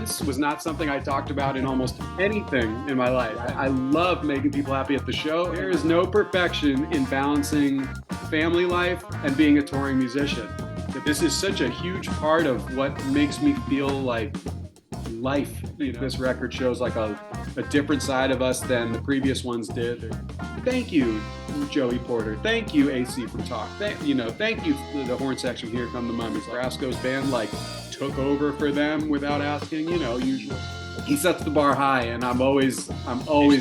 balance was not something I talked about in almost anything in my life. I love making people happy at the show. There is no perfection in balancing family life and being a touring musician. This is such a huge part of what makes me feel like life. This record shows like a different side of us than the previous ones did. Thank you, Joey Porter. Thank you, AC from Talk. Thank you the horn section Here Come the Mummies. Brasco's band took over for them without asking, usual. He sets the bar high, and I'm always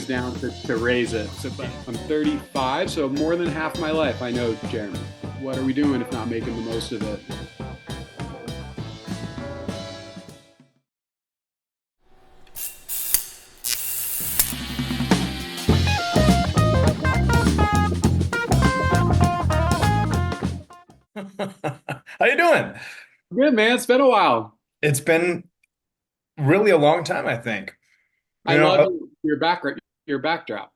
down to raise it. So I'm 35, so more than half my life I know Jeremy. What are we doing if not making the most of it? How you doing? Good, man. It's been a while. It's been really a long time, I think. I You know, love your backdrop.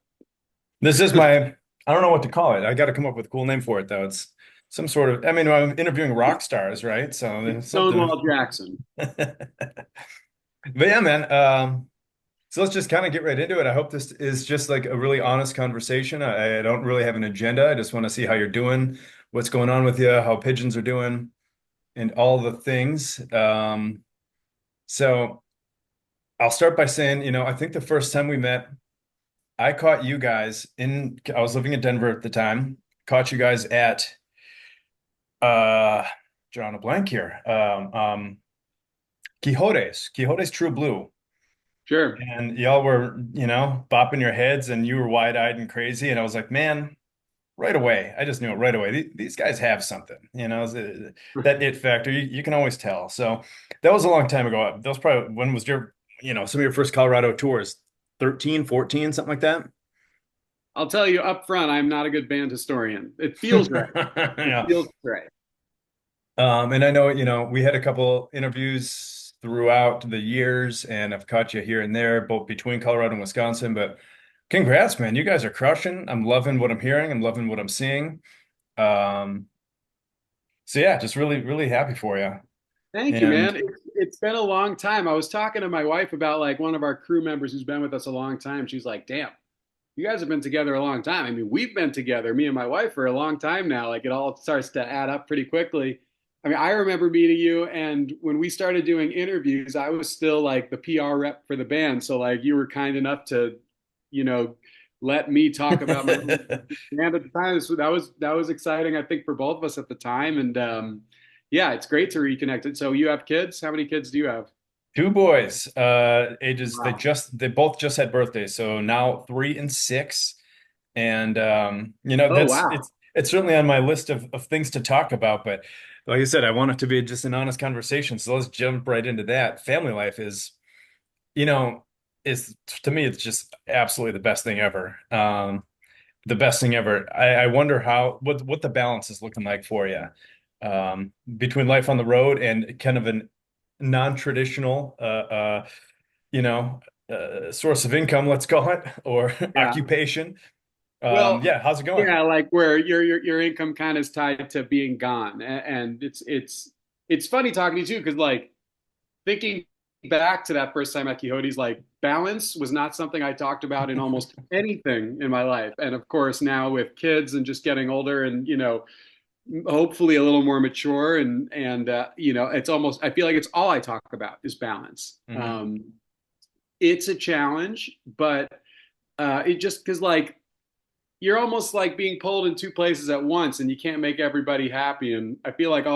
this is I don't know what to call it. I got to come up with a cool name for it, though. It's some sort of, I mean, I'm interviewing rock stars, right? So there's something. Stonewall Jackson. But yeah, man. So let's just kind of get right into it. I hope this is just like a really honest conversation. I don't really have an agenda. I just want to see how you're doing, what's going on with you, how pigeons are doing, and all the things. So I'll start by saying, I think the first time we met, I caught you guys I was living in Denver at the time, caught you guys at, drawing a blank here, Quixote's True Blue. Sure. And y'all were, bopping your heads and you were wide-eyed and crazy. And I was like, man, right away. I just knew it right away. These guys have something, that it factor. You can always tell. So that was a long time ago. That was probably when was some of your first Colorado tours? 13, 14, something like that? I'll tell you up front, I'm not a good band historian. It feels right. It Yeah. feels right. And I know, we had a couple interviews throughout the years and I've caught you here and there, both between Colorado and Wisconsin, but congrats, man. You guys are crushing. I'm loving what I'm hearing. I'm loving what I'm seeing. Um, so yeah, just really, really happy for you. Thank you, And man. It's been a long time. I was talking to my wife about one of our crew members who's been with us a long time. She's like, damn, you guys have been together a long time. I mean, we've been together, me and my wife, for a long time now. It all starts to add up pretty quickly. I mean, I remember meeting you, and when we started doing interviews, I was still like the PR rep for the band. So you were kind enough to, you know, let me talk about my own band at the time. So that was exciting, I think, for both of us at the time. And yeah, it's great to reconnect it. So you have kids? How many kids do you have? two boys, ages Wow. they both just had birthdays, so now 3 and 6. And Oh, that's wow. it's certainly on my list of things to talk about. But like I said, I want it to be just an honest conversation. So let's jump right into that. Family life you know, is to me, it's just absolutely the best thing ever. The best thing ever. I wonder what the balance is looking like for you, between life on the road and kind of an non-traditional, you know, source of income, let's call it, or Yeah. occupation. Well, Yeah, how's it going? yeah, where your income kind of is tied to being gone, and it's funny talking to you too, because thinking back to that first time at Quixote's, balance was not something I talked about in almost anything in my life, and of course now with kids and just getting older, and hopefully a little more mature, and it's almost, I feel like it's all I talk about is balance. Hmm. It's a challenge, but it just because you're almost like being pulled in two places at once and you can't make everybody happy. And I feel like a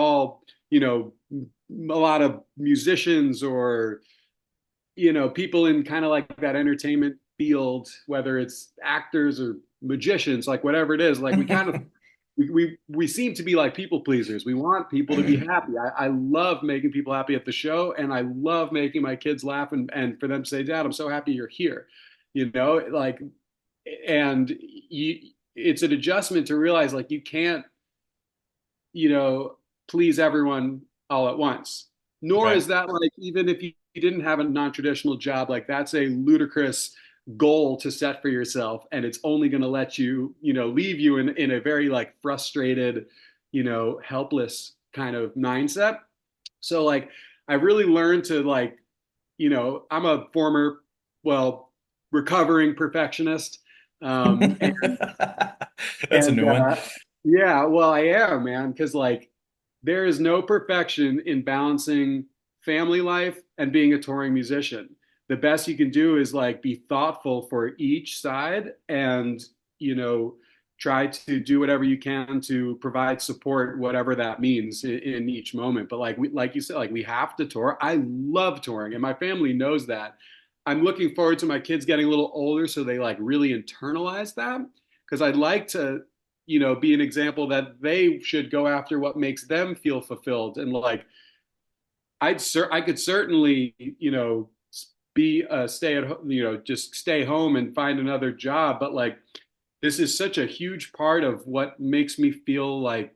lot of musicians or, people in kind of like that entertainment field, whether it's actors or magicians, whatever it is, we kind of, we seem to be like people pleasers. We want people to be happy. I love making people happy at the show, and I love making my kids laugh, and for them to say, Dad, I'm so happy you're here. You know, like and it's an adjustment to realize you can't you know please everyone all at once, nor Right. is that even if you didn't have a non-traditional job, that's a ludicrous goal to set for yourself, and it's only going to let leave you in a very frustrated, helpless kind of mindset. So I really learned to I'm a former, well, recovering perfectionist. Um, and, That's a and new one. yeah, well, I am, man, because like there is no perfection in balancing family life and being a touring musician. The best you can do is like be thoughtful for each side and, you know, try to do whatever you can to provide support, whatever that means in each moment. But like you said, like we have to tour. I love touring, and my family knows that. I'm looking forward to my kids getting a little older so they like really internalize that because I'd like to, be an example that they should go after what makes them feel fulfilled. And like, I could certainly, be a stay at home, just stay home and find another job. But like, this is such a huge part of what makes me feel like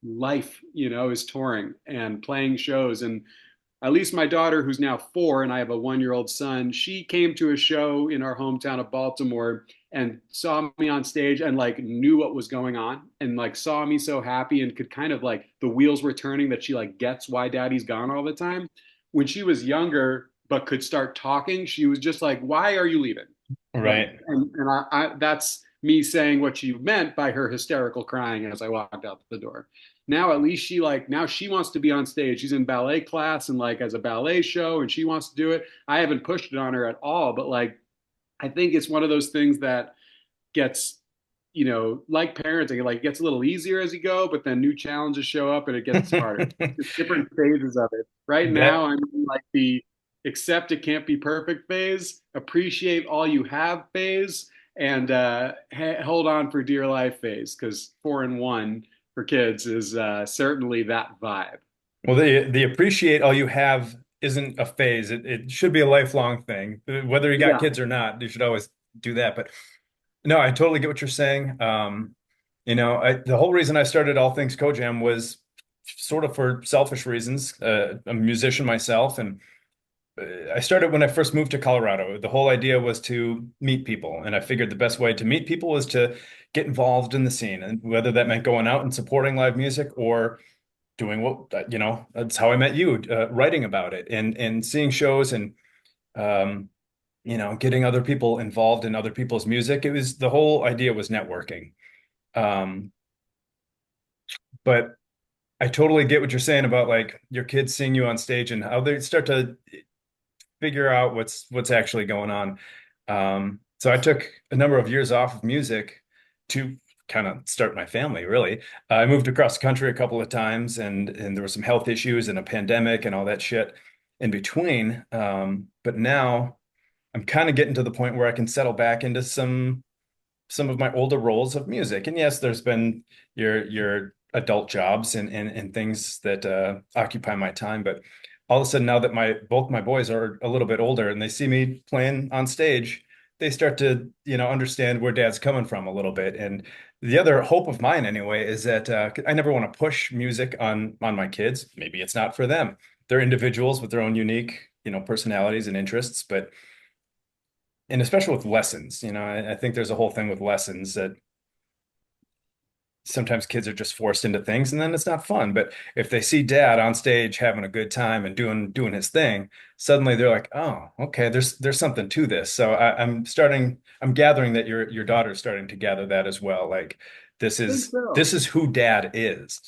life, is touring and playing shows. And at least my daughter, who's now 4, and I have a 1-year-old son, she came to a show in our hometown of Baltimore and saw me on stage and like knew what was going on and like saw me so happy and could kind of like the wheels were turning that she like gets why daddy's gone all the time. When she was younger, but could start talking, she was just like, "Why are you leaving?" Like, Right. and that's me saying what she meant by her hysterical crying as I walked out the door. Now at least now she wants to be on stage. She's in ballet class and like as a ballet show and she wants to do it. I haven't pushed it on her at all, but like I think it's one of those things that gets, like parenting, it like gets a little easier as you go, but then new challenges show up and it gets harder. It's different phases of it. Right now, That I'm in like the accept it can't be perfect phase, appreciate all you have phase, and hold on for dear life phase because 4 and 1 for kids is certainly that vibe. well, the appreciate all you have isn't a phase. It should be a lifelong thing. Whether you got Yeah. kids or not, you should always do that. But no, I totally get what you're saying. The whole reason I started All Things COjam was sort of for selfish reasons. I'm a musician myself, and I started when I first moved to Colorado. The whole idea was to meet people, and I figured the best way to meet people was to get involved in the scene, and whether that meant going out and supporting live music or doing that's how I met you, writing about it and seeing shows and um, getting other people involved in other people's music. It was the whole idea was networking. Um, but I totally get what you're saying about like your kids seeing you on stage and how they start to figure out what's actually going on. So I took a number of years off of music to kind of start my family, really. I moved across the country a couple of times and there were some health issues and a pandemic and all that shit in between. But now I'm kind of getting to the point where I can settle back into some of my older roles of music. And yes, there's been your adult jobs and things that occupy my time, but all of a sudden now that my both my boys are a little bit older and they see me playing on stage, they start to, understand where dad's coming from a little bit. And the other hope of mine anyway is that I never want to push music on my kids. Maybe it's not for them. They're individuals with their own unique, personalities and interests, but and especially with lessons, I think there's a whole thing with lessons that sometimes kids are just forced into things and then it's not fun. But if they see dad on stage having a good time and doing his thing, suddenly they're like, oh, okay, there's something to this. So I'm gathering that your daughter's starting to gather that as well. Like this I think is so. this is who dad is.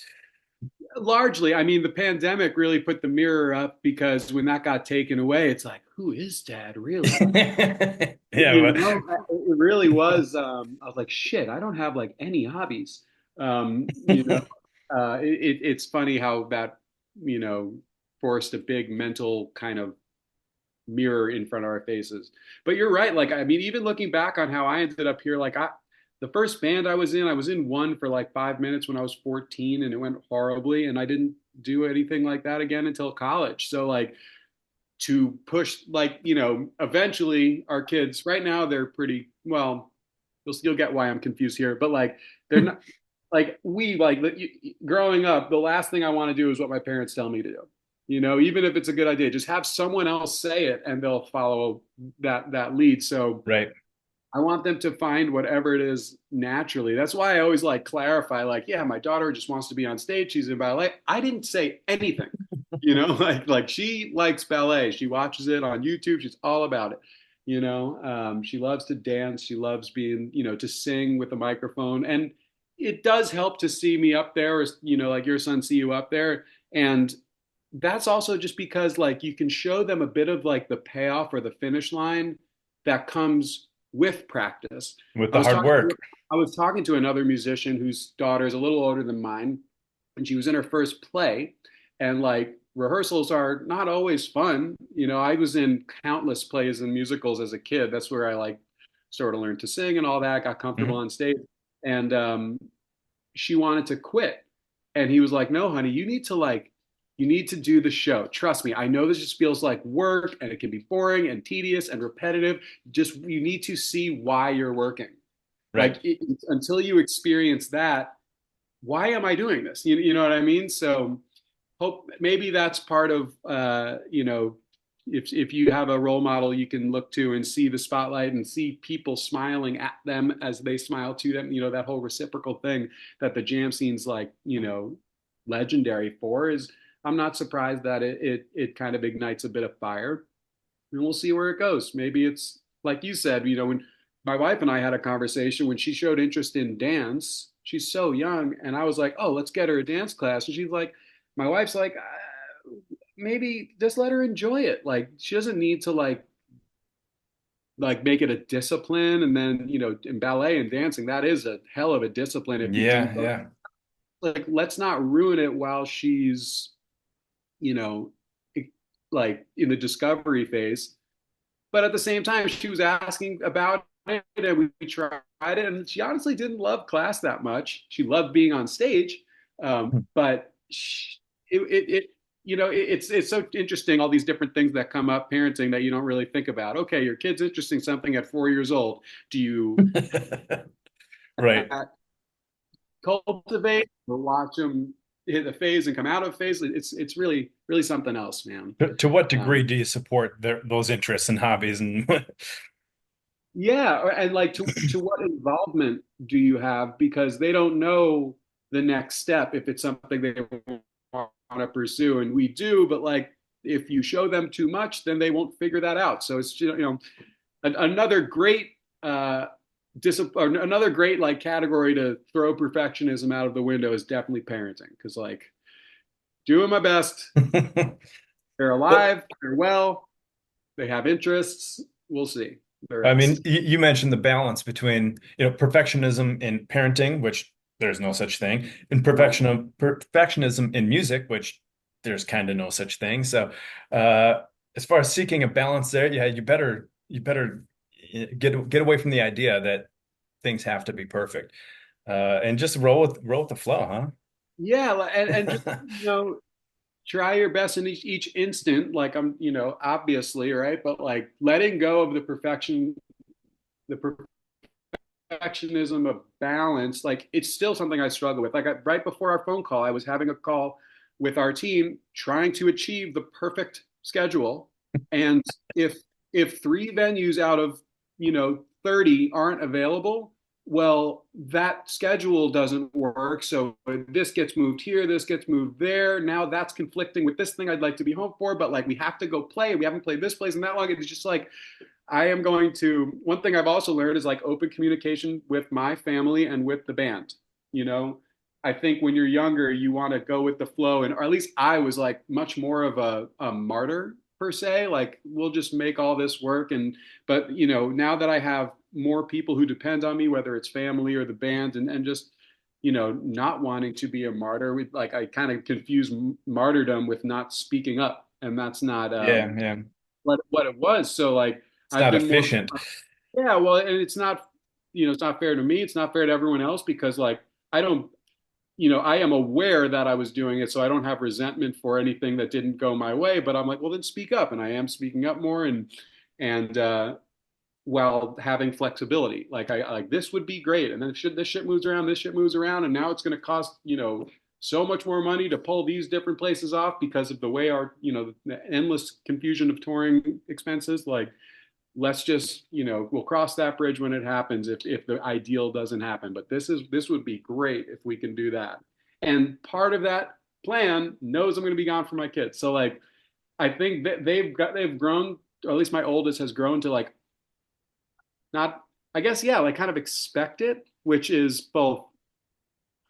Largely, I mean, the pandemic really put the mirror up because when that got taken away, it's like, who is dad really? Yeah, It really was. I was like, shit, I don't have like any hobbies. It's funny how that, you know, forced a big mental kind of mirror in front of our faces. But you're right. Like, I mean, even looking back on how I ended up here, the first band I was in one for like 5 minutes when I was 14 and it went horribly. And I didn't do anything like that again until college. So like to push, like, eventually our kids right now, they're pretty, well, you'll get why I'm confused here, but like, they're not like growing up, the last thing I want to do is what my parents tell me to do. Even if it's a good idea, just have someone else say it and they'll follow that lead. So right. I want them to find whatever it is naturally. That's why I always like clarify, like, yeah, my daughter just wants to be on stage. She's in ballet. I didn't say anything. Like she likes ballet. She watches it on YouTube. She's all about it. She loves to dance. She loves being, to sing with a microphone. And it does help to see me up there, or, like your son see you up there. And that's also just because like you can show them a bit of like the payoff or the finish line that comes with practice. with I the was hard talking work. I was talking to another musician whose daughter is a little older than mine, and she was in her first play, and like rehearsals are not always fun. I was in countless plays and musicals as a kid. That's where I like sort of learned to sing and all that, got comfortable Mhm. on stage. And she wanted to quit. And he was like, "No, honey, you need to do the show. Trust me. I know this just feels like work and it can be boring and tedious and repetitive. Just you need to see why you're working. Right. Until you experience that, why am I doing this? You know what I mean? So hope maybe that's part of if you have a role model you can look to and see the spotlight and see people smiling at them as they smile to them, that whole reciprocal thing that the jam scene's like, legendary for. Is I'm not surprised that it kind of ignites a bit of fire, and we'll see where it goes. Maybe it's like you said, when my wife and I had a conversation when she showed interest in dance. She's so young, and I was like, "Oh, let's get her a dance class." And she's like, "My wife's like, maybe just let her enjoy it. Like, she doesn't need to like make it a discipline." And then, in ballet and dancing, that is a hell of a discipline if you do Yeah, both. yeah. Like, let's not ruin it while she's, you know, like in the discovery phase. But at the same time, she was asking about it, and we tried it, and she honestly didn't love class that much. She loved being on stage, but it's so interesting, all these different things that come up parenting that you don't really think about. Okay, your kid's interesting something at 4 years old. Do you Right. cultivate or watch them hit a phase and come out of phase? It's really really something else, man. To what Um, degree do you support those interests and hobbies and Yeah, and like to what involvement do you have? Because they don't know the next step if it's something they want to pursue, and we do. But like, if you show them too much, then they won't figure that out. So it's another great another great like category to throw perfectionism out of the window is definitely parenting. Because like, doing my best, they're Well, alive, they're well, they have interests. We'll see the I mean, rest. you mentioned the balance between, perfectionism in parenting, which there's no such thing, and Right. perfectionism in music, which there's kind of no such thing. So, uh, as far as seeking a balance there, yeah, you better get away from the idea that things have to be perfect, and just roll with the flow, Yeah, and just huh? try your best in each instant. Like I'm, obviously, right, but like letting go of the perfectionism of balance. Like it's still something I struggle with. Like right before our phone call, I was having a call with our team trying to achieve the perfect schedule, and if three venues out of 30 aren't available, well, that schedule doesn't work. So this gets moved here, this gets moved there. Now that's conflicting with this thing I'd like to be home for, but like we have to go play. We haven't played this place in that long. It's just like I am going to. One thing I've also learned is like open communication with my family and with the band. You know, I think when you're younger, you want to go with the flow, and or at least I was like much more of a martyr per se. Like we'll just make all this work, and but now that I have more people who depend on me, whether it's family or the band, and just not wanting to be a martyr, with like I kind of confuse martyrdom with not speaking up, and that's not Yeah, yeah. what it was. So like It's I've not been more, efficient. yeah, well, and it's not, it's not fair to me. It's not fair to everyone else because like I don't, I am aware that I was doing it, so I don't have resentment for anything that didn't go my way. But I'm like, well, then speak up, and I am speaking up more, and while having flexibility. Like I like this would be great, and then this shit moves around, this shit moves around, and now it's going to cost so much more money to pull these different places off because of the way our the endless confusion of touring expenses. Like let's just we'll cross that bridge when it happens if the ideal doesn't happen, but this would be great if we can do that. And part of that plan knows I'm going to be gone for my kids. So like I think that they've grown, or at least my oldest has grown to like not, I guess, yeah, like kind of expect it, which is both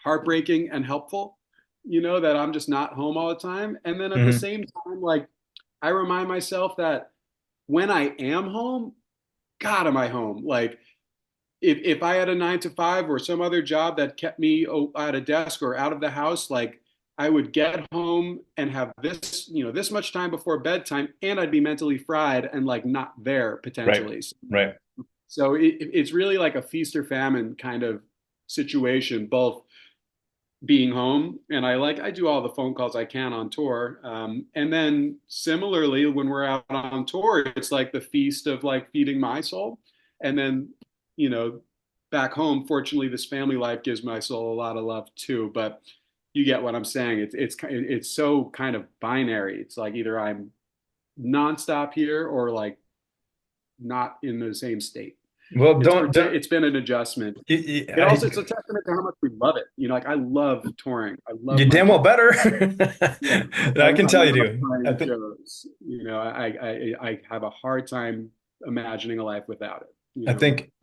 heartbreaking and helpful, that I'm just not home all the time. And then at the Hmm. same time, like I remind myself that when I am home, God, am I home? Like if I had a 9 to 5 or some other job that kept me at a desk or out of the house, like I would get home and have this, this much time before bedtime, and I'd be mentally fried and like not there Right. potentially. Right. So it's really like a feast or famine kind of situation, both being home and I do all the phone calls I can on tour. And then similarly, when we're out on tour, it's like the feast of like feeding my soul. And then, you know, back home, fortunately, this family life gives my soul a lot of love too. But you get what I'm saying. It's so kind of binary. It's like either I'm nonstop here or like not in the same state. Well, don't It's been an adjustment. It's a testament to how much we love it. Like I love touring. I love you my damn well job. better. Yeah, I can I tell you love do. I playing think shows. I have a hard time imagining a life without it. I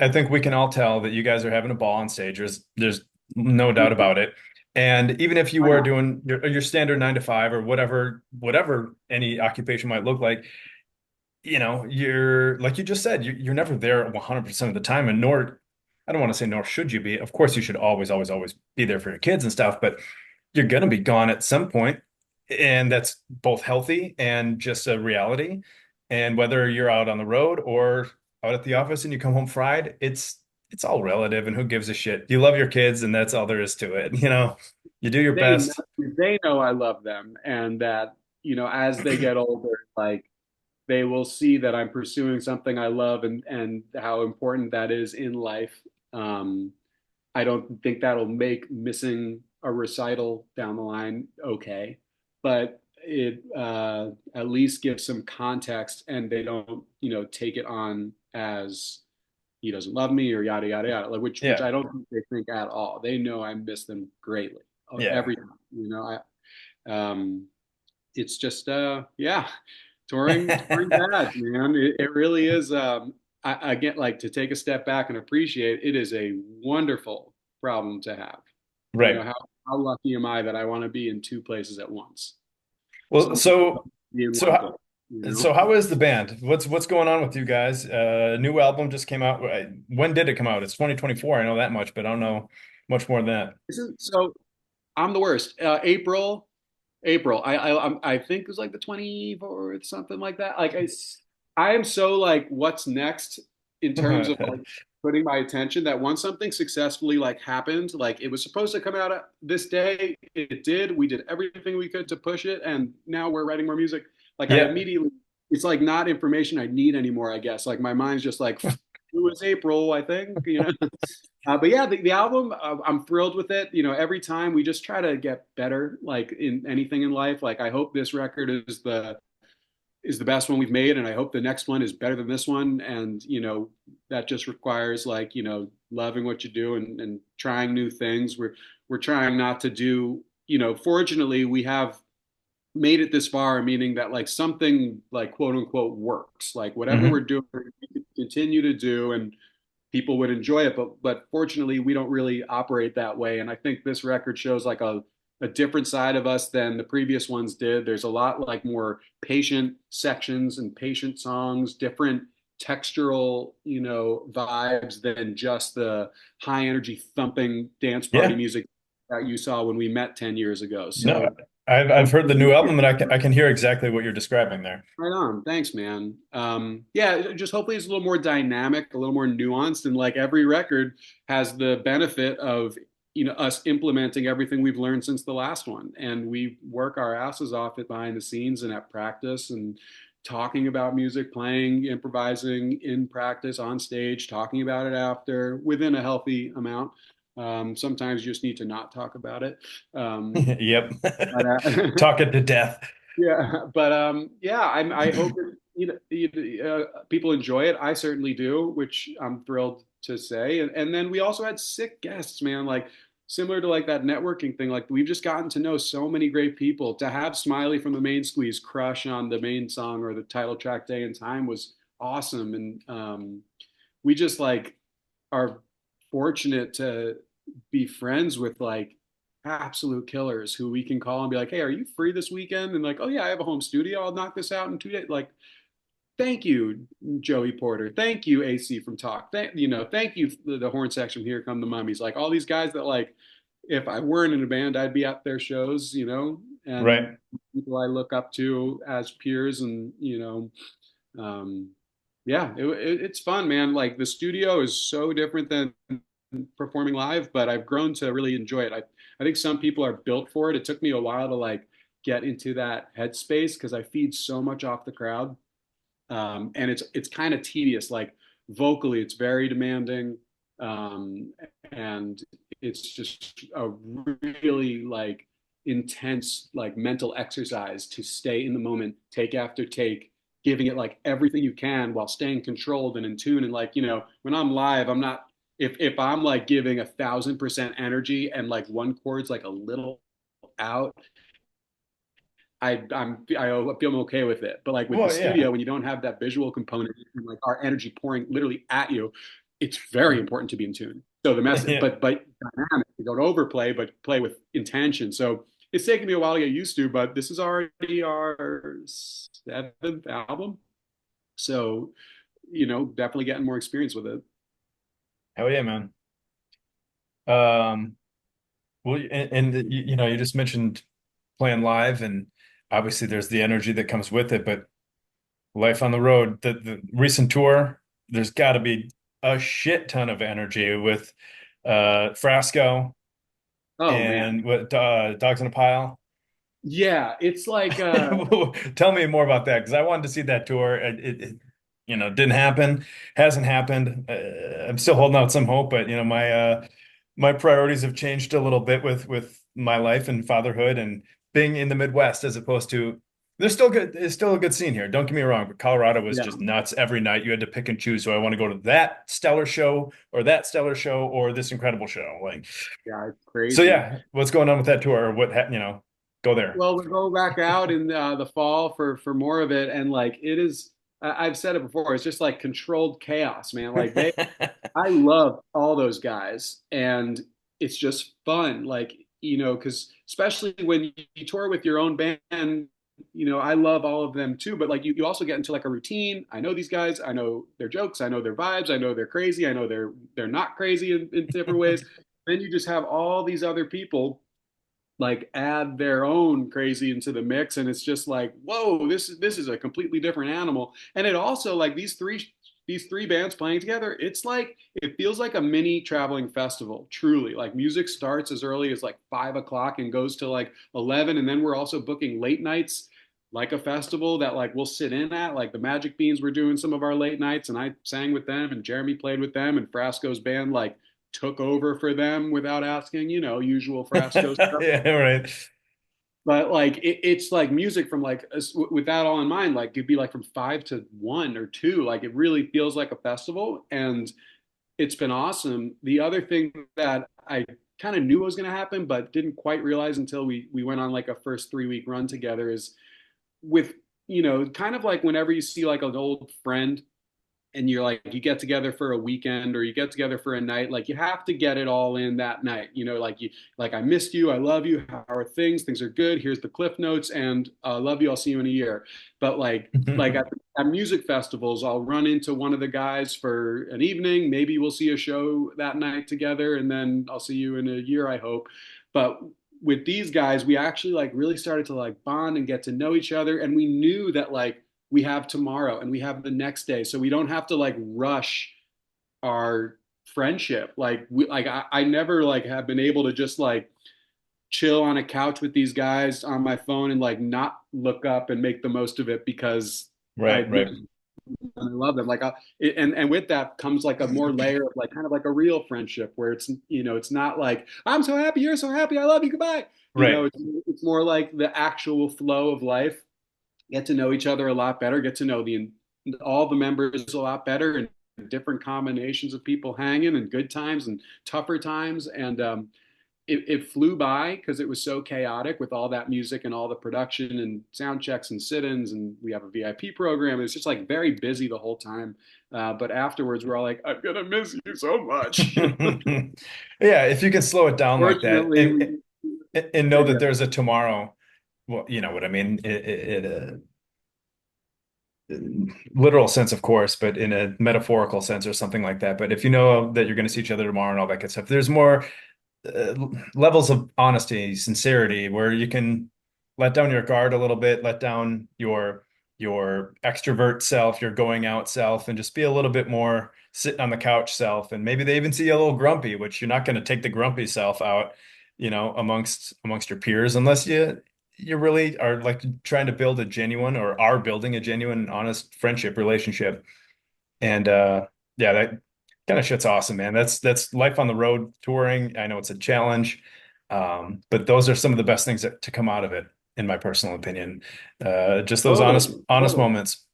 think we can all tell that you guys are having a ball on stage. There's no doubt Mhm. about it. And even if you Why were not? doing your standard 9 to 5 or whatever any occupation might look like, you're like you just said, you're never there 100% of the time, and nor I don't want to say nor should you be. Of course, you should always, always, always be there for your kids and stuff, but you're gonna be gone at some point, and that's both healthy and just a reality. And whether you're out on the road or out at the office and you come home fried, it's all relative, and who gives a shit? You love your kids, and that's all there is to it. You do your They know, best. they know I love them, and that as they get older, like they will see that I'm pursuing something I love, and how important that is in life. Um, I don't think that'll make missing a recital down the line okay, but it at least gives some context, and they don't, take it on as he doesn't love me or yada yada yada, like which Yeah, I don't think they think at all. They know I miss them greatly yeah. every time. It's just yeah, touring bad, man. It really is. I get like to take a step back and appreciate it is a wonderful problem to have. Right. How lucky am I that I want to be in two places at once? Well, Some people so be in so one how, place, so how is the band? What's going on with you guys? New album just came out. When did it come out? It's 2024. I know that much, but I don't know much more than that. So I'm the worst. April. I think it was like the 24th, something like that. I am so like, what's next in terms of like putting my attention that once something successfully like happened, like it was supposed to come out this day, it did. We did everything we could to push it, and now we're writing more music. Like I Yeah. immediately, it's like not information I need anymore. I guess like my mind's just like, it was April, I think. But yeah, the album, I'm thrilled with it. Every time we just try to get better, like in anything in life. Like I hope this record is the best one we've made, and I hope the next one is better than this one. And that just requires like loving what you do and trying new things. We're trying not to do. Fortunately, we have made it this far, meaning that like something like quote unquote works. Like whatever we're Hmm. doing, we can continue to do, and people would enjoy it. But fortunately, we don't really operate that way. And I think this record shows like a different side of us than the previous ones did. There's a lot like more patient sections and patient songs, different textural, vibes than just the high energy thumping dance party Yeah. music that you saw when we met 10 years ago. No, So I've I'm heard the new album, and I can hear exactly what you're describing there. right on. Thanks, man. Yeah, just hopefully it's a little more dynamic, a little more nuanced, and like every record has the benefit of us implementing everything we've learned since the last one, and we work our asses off it behind the scenes and at practice and talking about music, playing, improvising in practice, on stage, talking about it after, within a healthy amount. Sometimes you just need to not talk about it. Um, Yep. but Talk it to death. Yeah, but yeah, I hope that, people enjoy it. I certainly do, which I'm thrilled to say. And then we also had sick guests, man. Like similar to like that networking thing. Like we've just gotten to know so many great people. To have Smiley from the Main Squeeze crush on the main song or the title track Day and Time was awesome. And we just like are fortunate to be friends with like absolute killers who we can call and be like, hey, are you free this weekend? And like, oh yeah, I have a home studio. I'll knock this out in 2 days. Like, thank you, Joey Porter. Thank you, AC from Talk. Thank you, the horn section. Here come the mummies. Like all these guys that like, if I weren't in a band, I'd be at their shows. And Right. people I look up to as peers, and yeah, it's fun, man. Like the studio is so different than performing live, but I've grown to really enjoy it. I think some people are built for it. It took me a while to like get into that headspace because I feed so much off the crowd, and it's kind of tedious. Like vocally, it's very demanding, um, and it's just a really like intense like mental exercise to stay in the moment, take after take, giving it like everything you can while staying controlled and in tune. And like when I'm live, I'm not if I'm like giving 1,000% energy and like one chord's like a little out, I feel okay with it. But like with the Well, yeah. studio, when you don't have that visual component and like our energy pouring literally at you, it's very important to be in tune. So the message, Yeah. but dynamic. You don't overplay, but play with intention. So it's taken me a while to get used to, but this is already our seventh album. So definitely getting more experience with it. Hell yeah, man. Um, well, and you just mentioned playing live, and obviously there's the energy that comes with it, but life on the road, the recent tour, there's got to be a shit ton of energy with Frasco Oh man, and what Dogs in a Pile. yeah, it's like Tell me more about that because I wanted to see that tour. Didn't happen, hasn't happened. I'm still holding out some hope, but my priorities have changed a little bit with my life and fatherhood and being in the Midwest as opposed to there's still good. There's still a good scene here. Don't get me wrong, but Colorado was yeah, just nuts every night. You had to pick and choose. So I want to go to that stellar show or that stellar show or this incredible show. Like, yeah, it's so crazy. yeah, what's going on with that tour? Or go there. Well, we go back out in the fall for more of it, and like it is. I've said it before. It's just like controlled chaos, man. Like I love all those guys, and it's just fun. Like because especially when you tour with your own band, I love all of them too. But like you also get into like a routine. I know these guys. I know their jokes. I know their vibes. I know they're crazy. I know they're not crazy in different ways. Then you just have all these other people like add their own crazy into the mix, and it's just like whoa, this is a completely different animal. And it also like these three bands playing together, it's like it feels like a mini traveling festival, truly. Like music starts as early as like 5 o'clock and goes to like 11, and then we're also booking late nights like a festival that like we'll sit in at. Like the Magic Beans were doing some of our late nights, and I sang with them, and Jeremy played with them, and Frasco's band like took over for them without asking, usual Frasco stuff. Yeah, right. But like it's like music from like with that all in mind, like it'd be like from 5 to 1 or 2. Like it really feels like a festival, and it's been awesome. The other thing that I kind of knew was going to happen, but didn't quite realize until we went on like a first 3 week run together is with kind of like whenever you see like an old friend and you're like you get together for a weekend or you get together for a night, like you have to get it all in that night, like you like I missed you, I love you, how are things are good, here's the cliff notes, and love you, I'll see you in a year. But like at music festivals, I'll run into one of the guys for an evening, maybe we'll see a show that night together, and then I'll see you in a year, I hope. But with these guys, we actually like really started to like bond and get to know each other, and we knew that like we have tomorrow and we have the next day, so we don't have to like rush our friendship. Like I never like have been able to just like chill on a couch with these guys on my phone and like not look up and make the most of it because I Right, right. really love them. Like and with that comes like a more layer of like kind of like a real friendship where it's not like I'm so happy, you're so happy, I love you, goodbye. Right. It's more like the actual flow of life. Get to know each other a lot better, get to know all the members a lot better, and different combinations of people hanging, and good times and tougher times. And it flew by because it was so chaotic with all that music and all the production and sound checks and sit-ins, and we have a VIP program. It's just like very busy the whole time. But afterwards, we're all like, "I'm gonna miss you so much." Yeah, if you can slow it down like that Fortunately, and we and know that figured there's a tomorrow, well, you know what I mean? Literal sense, of course, but in a metaphorical sense or something like that. But if you know that you're going to see each other tomorrow and all that good stuff, there's more uh, levels of honesty, sincerity, where you can let down your guard a little bit, let down your extrovert self, your going out self, and just be a little bit more sitting on the couch self. And maybe they even see you a little grumpy, which you're not going to take the grumpy self out, you know, amongst your peers unless you really are like trying to build a genuine or are building a genuine and honest friendship relationship. And yeah, that kind of shit's awesome, man. That's life on the road touring. I know it's a challenge. But those are some of the best things to come out of it, in my personal opinion. Just those totally, honest totally. moments.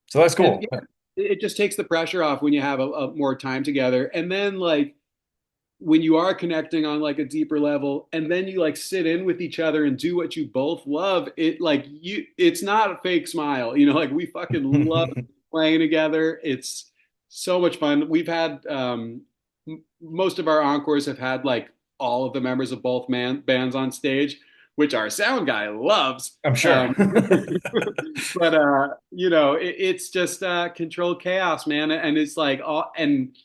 So that's And cool. yeah, it just takes the pressure off when you have more time together. And then like when you are connecting on like a deeper level, and then you like sit in with each other and do what you both love, it's not a fake smile. Like we fucking love playing together. It's so much fun. We've had most of our encores have had like all of the members of both bands on stage, which our sound guy loves. I'm sure. But it's just controlled chaos, man. And it's like all and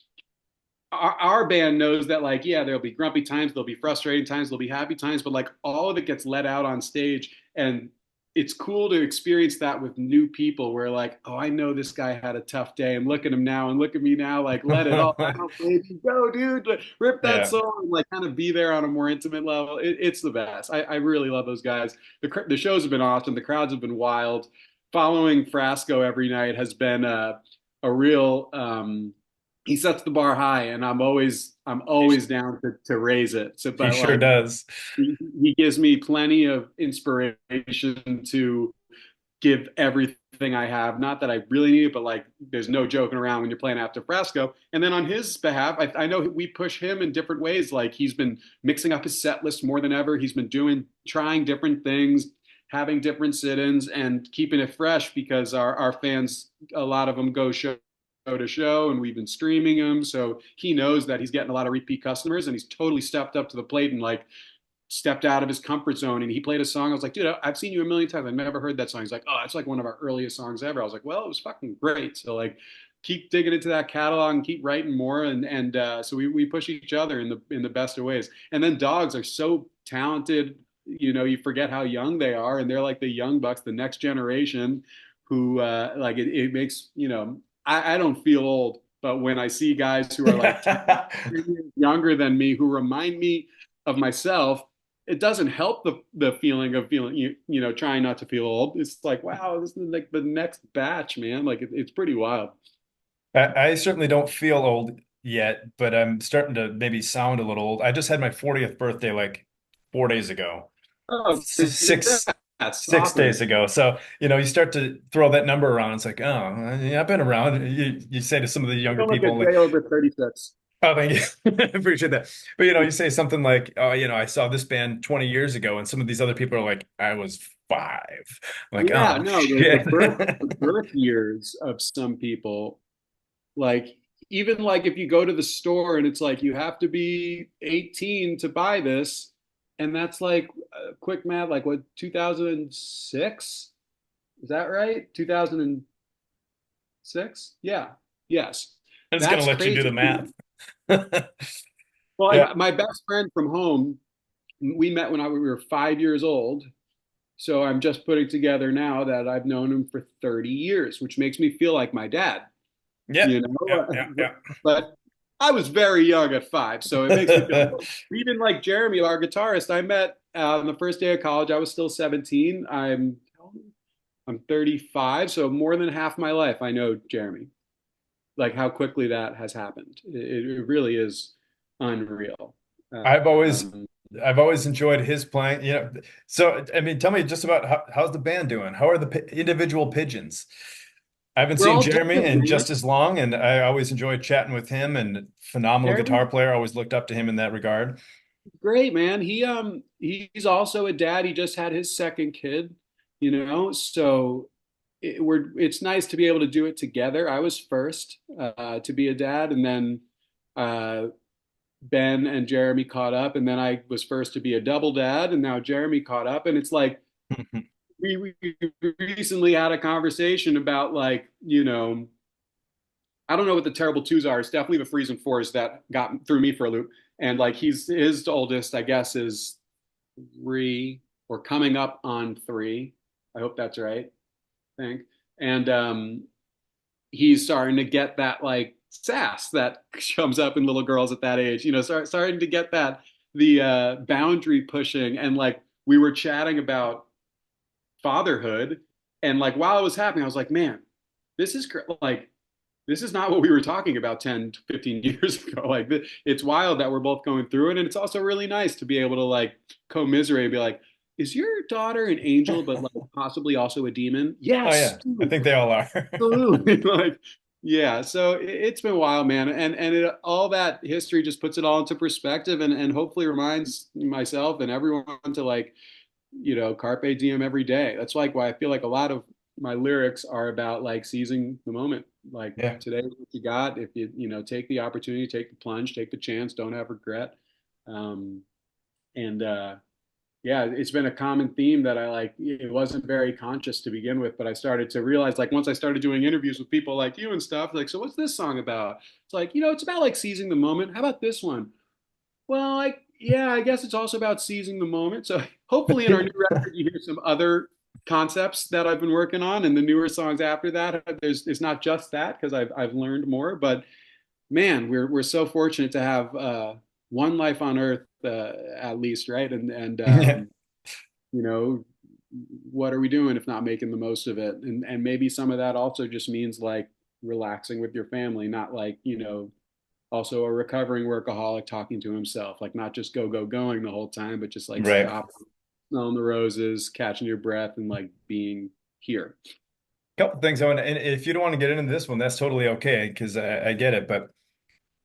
our band knows that, like, yeah, there'll be grumpy times, there'll be frustrating times, there'll be happy times, but like all of it gets let out on stage. And it's cool to experience that with new people where like, oh, I know this guy had a tough day, and look at him now and look at me now, like let it all out, baby, go dude, rip that Yeah. song, and like kind of be there on a more intimate level. It's the best. I really love those guys. The shows have been awesome, the crowds have been wild. Following Frasco every night has been a real he sets the bar high, and I'm always down to raise it. So, He but sure like does. he gives me plenty of inspiration to give everything I have. Not that I really need it, but like there's no joking around when you're playing after Fresco. And then on his behalf, I know we push him in different ways. Like he's been mixing up his set list more than ever. He's been trying different things, having different sit-ins, and keeping it fresh because our fans, a lot of them go show to show, and we've been streaming him, so he knows that he's getting a lot of repeat customers, and he's totally stepped up to the plate and like stepped out of his comfort zone. And he played a song. I was like, dude, I've seen you a million times. I've never heard that song. He's like, oh, it's like one of our earliest songs ever. I was like, well, it was fucking great. So like, keep digging into that catalog and keep writing more. And so we push each other in the best of ways. And then dogs are so talented. You forget how young they are, and they're like the young bucks, the next generation, who like it makes I don't feel old, but when I see guys who are like 10 years younger than me who remind me of myself, it doesn't help the feeling of feeling trying not to feel old. It's like, wow, this is like the next batch, man. Like it's pretty wild. I certainly don't feel old yet, but I'm starting to maybe sound a little old. I just had my 40th birthday like 4 days ago. Oh, Six that's six awesome. days ago. So, you start to throw that number around. It's like, oh, yeah, I've been around. You say to some of the You younger don't look a people, like, day over 36. oh, thank you. I appreciate that. But, you say something like, oh, I saw this band 20 years ago. And some of these other people are like, I was five. I'm like, Yeah, oh, no, the shit. birth years of some people, like even like if you go to the store and it's like you have to be 18 to buy this, and that's like quick math, like what, 2006? Is that right? 2006? Yeah. Yes. I'm just going to That's let you do the crazy. math. Well, Yeah. my best friend from home, we met when we were 5 years old. So I'm just putting together now that I've known him for 30 years, which makes me feel like my dad, Yeah. you Yeah. know? Yeah. But I was very young at 5, so it makes me feel Yeah. old. Even like Jeremy, our guitarist, I met on the first day of college. I was still 17. I'm 35, so more than half my life I know Jeremy. Like how quickly that has happened. It really is unreal. I've always Um, I've always enjoyed his playing, So, I mean, tell me just about how's the band doing? How are the individual pigeons? I haven't we're seen all Jeremy different, in man. just as long, and I always enjoyed chatting with him and phenomenal guitar Jeremy, player. Always looked up to him in that regard. Great, man. He's also a dad. He just had his second kid, so it's nice to be able to do it together. I was first to be a dad, and then uh, Ben and Jeremy caught up, and then I was first to be a double dad, and now Jeremy caught up, and it's like we recently had a conversation about like, I don't know what the terrible twos are. It's definitely the threes and fours that got threw me for a loop. And like he's his oldest, I guess, is three or coming up on three. I hope that's right. I think. And he's starting to get that like sass that comes up in little girls at that age. Starting to get that the boundary pushing. And like we were chatting about fatherhood, and like while it was happening, I was like, man, this is like this is not what we were talking about 10 15 years ago. Like it's wild that we're both going through it, and it's also really nice to be able to like commiserate and be like, is your daughter an angel but like possibly also a demon? Oh Yes. yeah, I think they all are. Absolutely. Like, yeah, so it's been wild, man, and all that history just puts it all into perspective, and hopefully reminds myself and everyone to like, carpe diem every day. That's like why I feel like a lot of my lyrics are about like seizing the moment. Like Yeah, today, what you got. If take the opportunity, take the plunge, take the chance, don't have regret. Um, and Yeah, it's been a common theme that I like. It wasn't very conscious to begin with, but I started to realize like once I started doing interviews with people like you and stuff, like, so what's this song about? It's like, it's about like seizing the moment. How about this one? Well, like, yeah, I guess it's also about seizing the moment. So hopefully in our new record, you hear some other concepts that I've been working on, and the newer songs after that. It's not just that because I've learned more. But man, we're so fortunate to have one life on Earth at least, right? And yeah, you know, what are we doing if not making the most of it? And maybe some of that also just means like relaxing with your family, not like, also a recovering workaholic talking to himself, like not just going the whole time, but just like right. stop, smelling the roses, catching your breath, and like being here. Couple things I want to, and if you don't want to get into this one, that's totally okay because I get it. But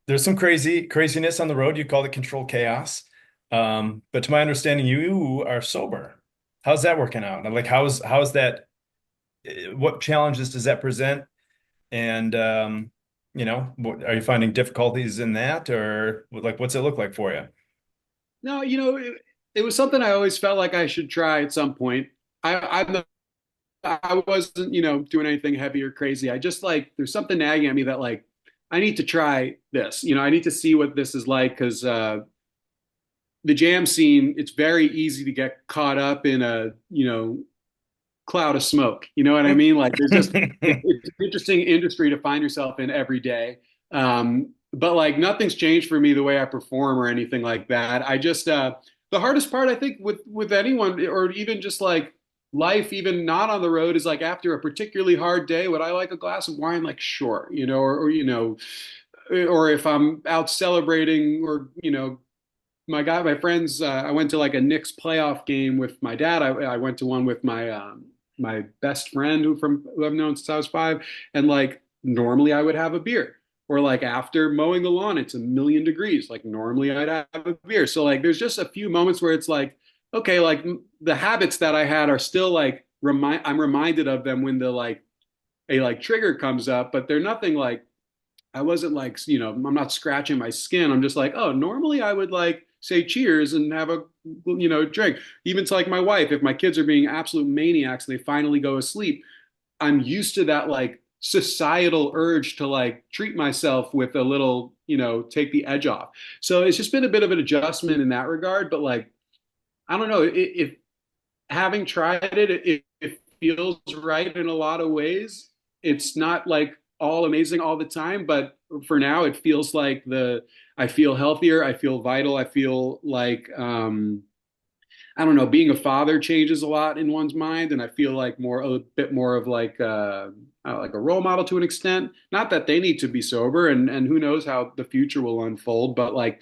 there's some craziness on the road. You call it controlled chaos. But to my understanding, you are sober. How's that working out? And like, how's that? What challenges does that present? And are you finding difficulties in that, or like, what's it look like for you? No, it was something I always felt like I should try at some point. I wasn't, doing anything heavy or crazy. I just like there's something nagging at me that like I need to try this. I need to see what this is like because the jam scene, it's very easy to get caught up in a, cloud of smoke. You know what I mean? Like there's just it's an interesting industry to find yourself in every day. But like nothing's changed for me the way I perform or anything like that. I just the hardest part I think with anyone or even just like life, even not on the road, is like after a particularly hard day, would I like a glass of wine? Like sure, or if I'm out celebrating or my friends. I went to like a Knicks playoff game with my dad. I went to one with my best friend who I've known since I was five, and like normally I would have a beer. Or like after mowing the lawn, it's a million degrees. Like normally I'd have a beer. So like there's just a few moments where it's like, okay, like the habits that I had are still like I'm reminded of them when the like a like trigger comes up, but they're nothing like I wasn't like, I'm not scratching my skin. I'm just like, oh, normally I would like say cheers and have a, drink. Even to like my wife, if my kids are being absolute maniacs and they finally go asleep, I'm used to that like societal urge to like treat myself with a little, take the edge off. So it's just been a bit of an adjustment in that regard. But like, I don't know if having tried it, it feels right in a lot of ways. It's not like all amazing all the time, but for now, it feels like I feel healthier. I feel vital. I feel like, I don't know, being a father changes a lot in one's mind. And I feel like a bit more of like a role model to an extent. Not that they need to be sober and who knows how the future will unfold, but like,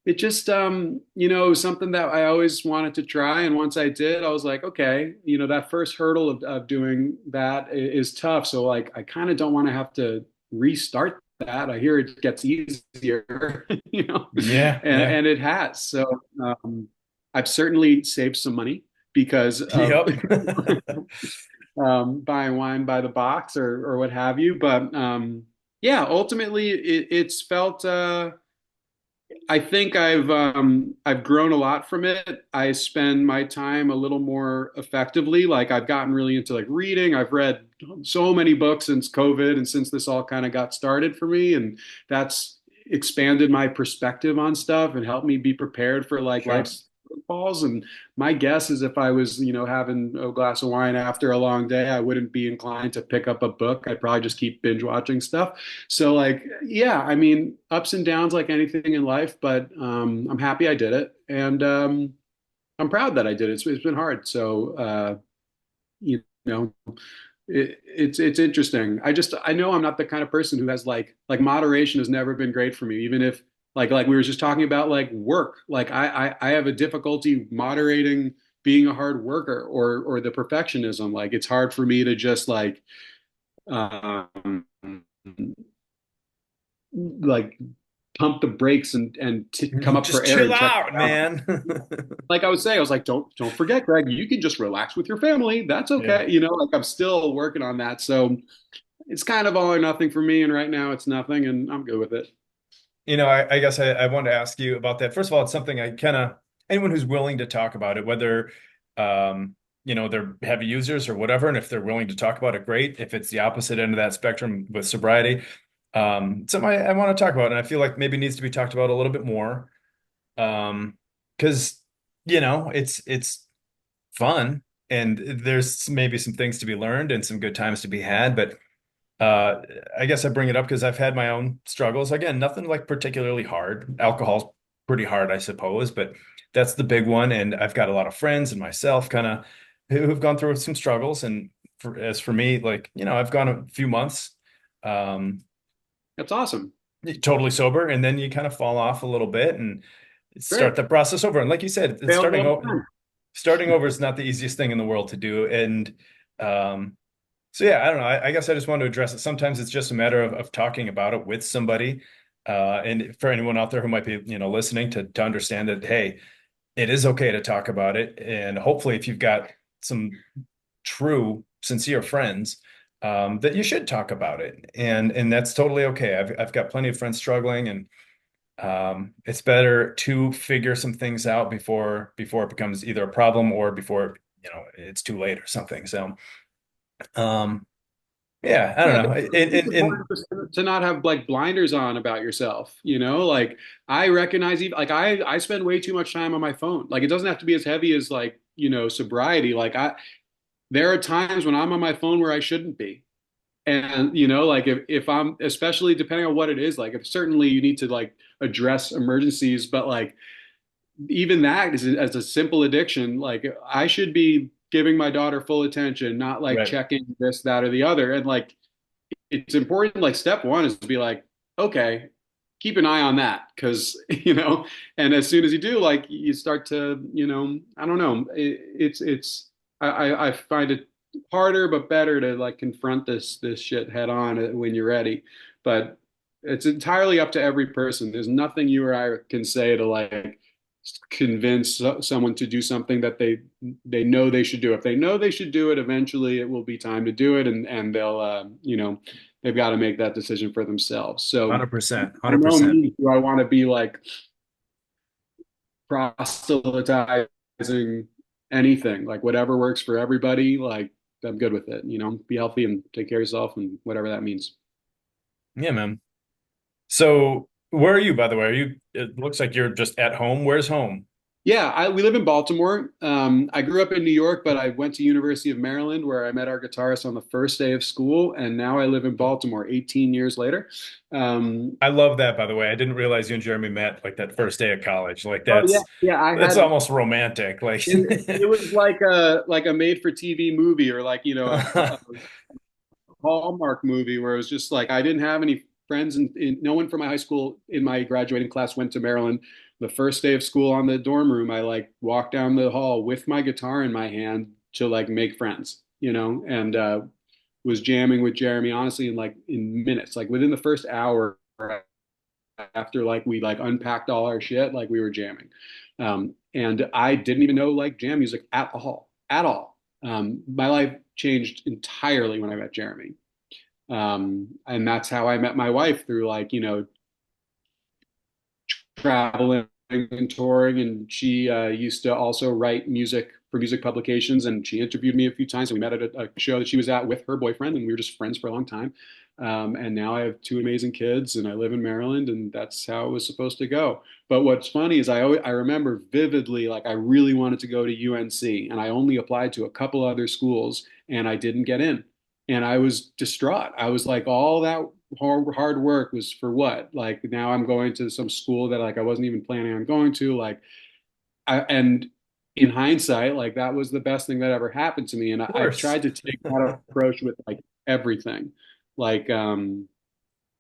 it just something that I always wanted to try, and once I did I was like, okay, that first hurdle of doing that is tough, so like I kind of don't want to have to restart that. I hear it gets easier, you know, Yeah, yeah. and it has. So I've certainly saved some money because of Yep. buying wine by the box or what have you. But yeah, ultimately it's felt. I think I've grown a lot from it. I spend my time a little more effectively. Like I've gotten really into like reading. I've read so many books since COVID and since this all kind of got started for me, and that's expanded my perspective on stuff and helped me be prepared for like Sure. life's falls. And my guess is if I was, having a glass of wine after a long day, I wouldn't be inclined to pick up a book. I'd probably just keep binge watching stuff. So like, yeah, I mean, ups and downs like anything in life, but I'm happy I did it, and I'm proud that I did it. It's been hard, so you know, it's interesting. I know I'm not the kind of person who has like moderation has never been great for me, even if like we were just talking about like work. Like I have a difficulty moderating being a hard worker or the perfectionism. Like it's hard for me to just um, like pump the brakes and come up for Just air chill and shut out, down. man. Like I was saying, I was like, don't forget, Greg, you can just relax with your family. That's Yeah. okay. Like I'm still working on that. So it's kind of all or nothing for me. And right now it's nothing, and I'm good with it. I guess I wanted to ask you about that. First of all, it's something I kind of anyone who's willing to talk about it, whether they're heavy users or whatever, and if they're willing to talk about it, great. If it's the opposite end of that spectrum with sobriety, something I want to talk about, and I feel like maybe needs to be talked about a little bit more. Because it's fun and there's maybe some things to be learned and some good times to be had, but I guess I bring it up because I've had my own struggles. Again, nothing like particularly hard. Alcohol's pretty hard, I suppose, but that's the big one. And I've got a lot of friends and myself kind of who've gone through some struggles. And as for me, like, I've gone a few months um, That's awesome. totally sober, and then you kind of fall off a little bit and start Great. the process over. And like you said, Fails all the time. starting over is not the easiest thing in the world to do. And um, so yeah, I don't know. I guess I just want to address it. Sometimes it's just a matter of talking about it with somebody. And for anyone out there who might be, listening to understand that, hey, it is okay to talk about it. And hopefully if you've got some true, sincere friends, that you should talk about it. And that's totally okay. I've got plenty of friends struggling, and it's better to figure some things out before it becomes either a problem or before, it's too late or something. So um yeah, I don't Yeah, know. it's important to not have like blinders on about yourself, Like I recognize even like I spend way too much time on my phone. Like it doesn't have to be as heavy as like, sobriety. Like there are times when I'm on my phone where I shouldn't be. And like if I'm especially depending on what it is, like if certainly you need to like address emergencies, but like even that is as a simple addiction, like I should be giving my daughter full attention, not like Right. checking this, that, or the other. And like it's important, like step one is to be like, okay, keep an eye on that. Cause, and as soon as you do, like you start to, I don't know, I find it harder, but better to like confront this shit head on when you're ready. But it's entirely up to every person. There's nothing you or I can say to like convince someone to do something that they know they should do. If they know they should do it, eventually it will be time to do it, and they'll they've got to make that decision for themselves. So 100%, by no 100%. means do I want to be like proselytizing anything. Like whatever works for everybody, like I'm good with it. Be healthy and take care of yourself and whatever that means. Yeah, man. So where are you, by the way? It looks like you're just at home. Where's home? Yeah, we live in Baltimore. I grew up in New York, but I went to University of Maryland where I met our guitarist on the first day of school, and now I live in Baltimore 18 years later. Um, I love that, by the way. I didn't realize you and Jeremy met like that first day of college. Like oh yeah, yeah. that's almost romantic. Like It was like a made for TV movie or like a Hallmark movie where it was just like I didn't have any friends and no one from my high school in my graduating class went to Maryland. The first day of school on the dorm room, I like walked down the hall with my guitar in my hand to like make friends, and was jamming with Jeremy, honestly, in minutes, like within the first hour after like we like unpacked all our shit, like we were jamming. And I didn't even know like jam music at all. My life changed entirely when I met Jeremy. And that's how I met my wife through like, traveling and touring. And she used to also write music for music publications. And she interviewed me a few times. And we met at a show that she was at with her boyfriend. And we were just friends for a long time. And now I have two amazing kids and I live in Maryland. And that's how it was supposed to go. But what's funny is I remember vividly, like I really wanted to go to UNC. And I only applied to a couple other schools and I didn't get in. And I was distraught. I was like, all that hard work was for what? Like now I'm going to some school that like I wasn't even planning on going to. And in hindsight, like that was the best thing that ever happened to me. And Of I've course. tried to take that approach with like everything. Like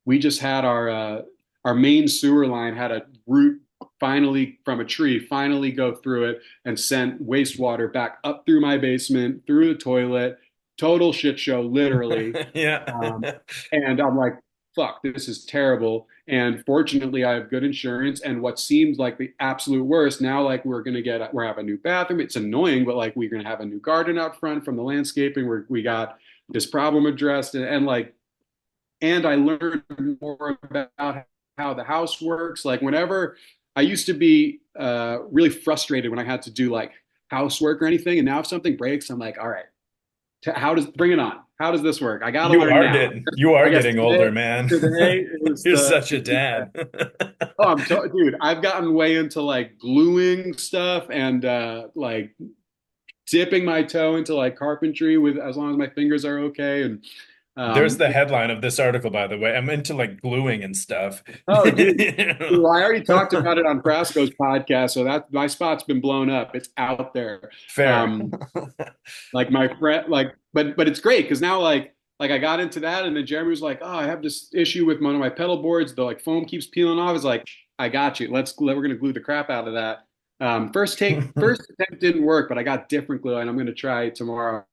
we just had our main sewer line had a root finally from a tree finally go through it and sent wastewater back up through my basement through the toilet. Total shit show, literally. Um, Yeah. and I'm like, fuck, this is terrible. And fortunately, I have good insurance. And what seemed like the absolute worst, now like we're having a new bathroom. It's annoying, but like we're gonna have a new garden out front from the landscaping. We got this problem addressed, and like, and I learned more about how the house works. Like whenever I used to be really frustrated when I had to do like housework or anything, and now if something breaks, I'm like, all right, how does bring it on? How does this work? I got to learn now. You are I guess getting older, man. today is You're the such a dad. oh dude, I've gotten way into like gluing stuff and like dipping my toe into like carpentry with as long as my fingers are okay and There's the yeah. headline of this article, by the way. I'm into like gluing and stuff. Oh dude, You know? well, I already talked about it on Frasco's podcast, so that my spot's been blown up. It's out there. Fair. Um, like my friend like but it's great because now like I got into that and then Jeremy was like, oh, I have this issue with one of my pedal boards, the like foam keeps peeling off. It's like, I got you, we're gonna glue the crap out of that. First attempt didn't work, but I got different glue and I'm gonna try tomorrow.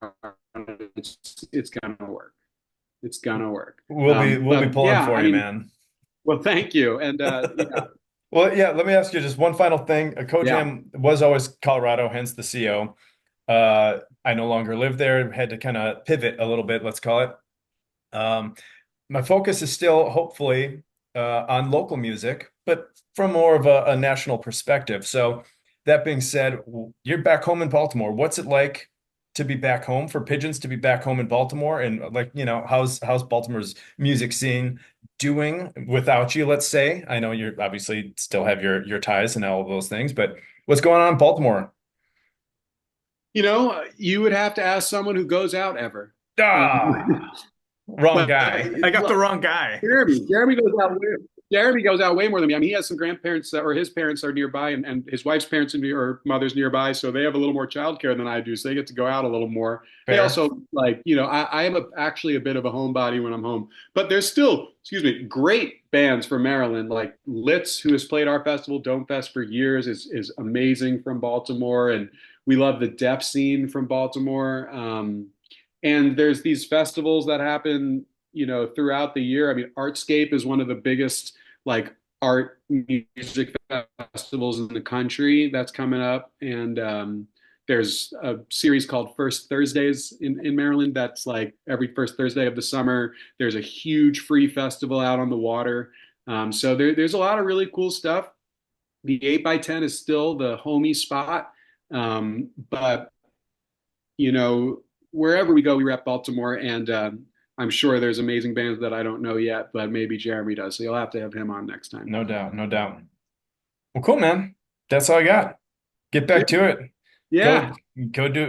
It's gonna work. It's gonna work. We'll be But pulling yeah, for I you, mean, man. well, thank you. And yeah. Well, yeah, let me ask you just one final thing. Yeah. COjam was always Colorado, hence the CO. I no longer live there, had to kind of pivot a little bit, let's call it. Um, my focus is still hopefully on local music, but from more of a national perspective. So that being said, you're back home in Baltimore. What's it like to be back home for Pigeons to be back home in Baltimore? And like, how's Baltimore's music scene doing without you, let's say? I know you're obviously still have your ties and all of those things, but what's going on in Baltimore? You would have to ask someone who goes out ever. Ah, wrong But guy. I got the look, wrong guy. Jeremy goes out way more than me. I mean, he has some grandparents or his parents are nearby, and his wife's parents or mother's nearby, so they have a little more childcare than I do. So they get to go out a little more. They Fair. also like, I am actually a bit of a homebody when I'm home. But there's still, excuse me, great bands from Maryland, like Litz, who has played our festival, Dome Fest, for years, is amazing from Baltimore, and we love the deaf scene from Baltimore. And there's these festivals that happen, throughout the year. I mean, Artscape is one of the biggest like art music festivals in the country that's coming up. And there's a series called First Thursdays in Maryland. That's like every first Thursday of the summer. There's a huge free festival out on the water. So there's a lot of really cool stuff. The 8 by 10 is still the homie spot. But you know, wherever we go, we rep Baltimore, and I'm sure there's amazing bands that I don't know yet, but maybe Jeremy does. So you'll have to have him on next time. No doubt, no doubt. Well, cool, man. That's all I got. Get back to it. Go, Yeah,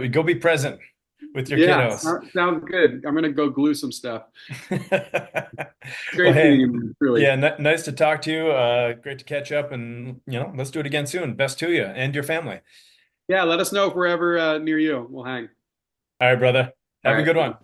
go be present with your yeah, kiddos. sounds good. I'm gonna go glue some stuff. Well, Great meeting hey, you, truly. yeah, n nice to talk to you. Great to catch up, and let's do it again soon. Best to you and your family. Yeah, let us know if we're ever near you. We'll hang. All right, brother. All Have a right. good one.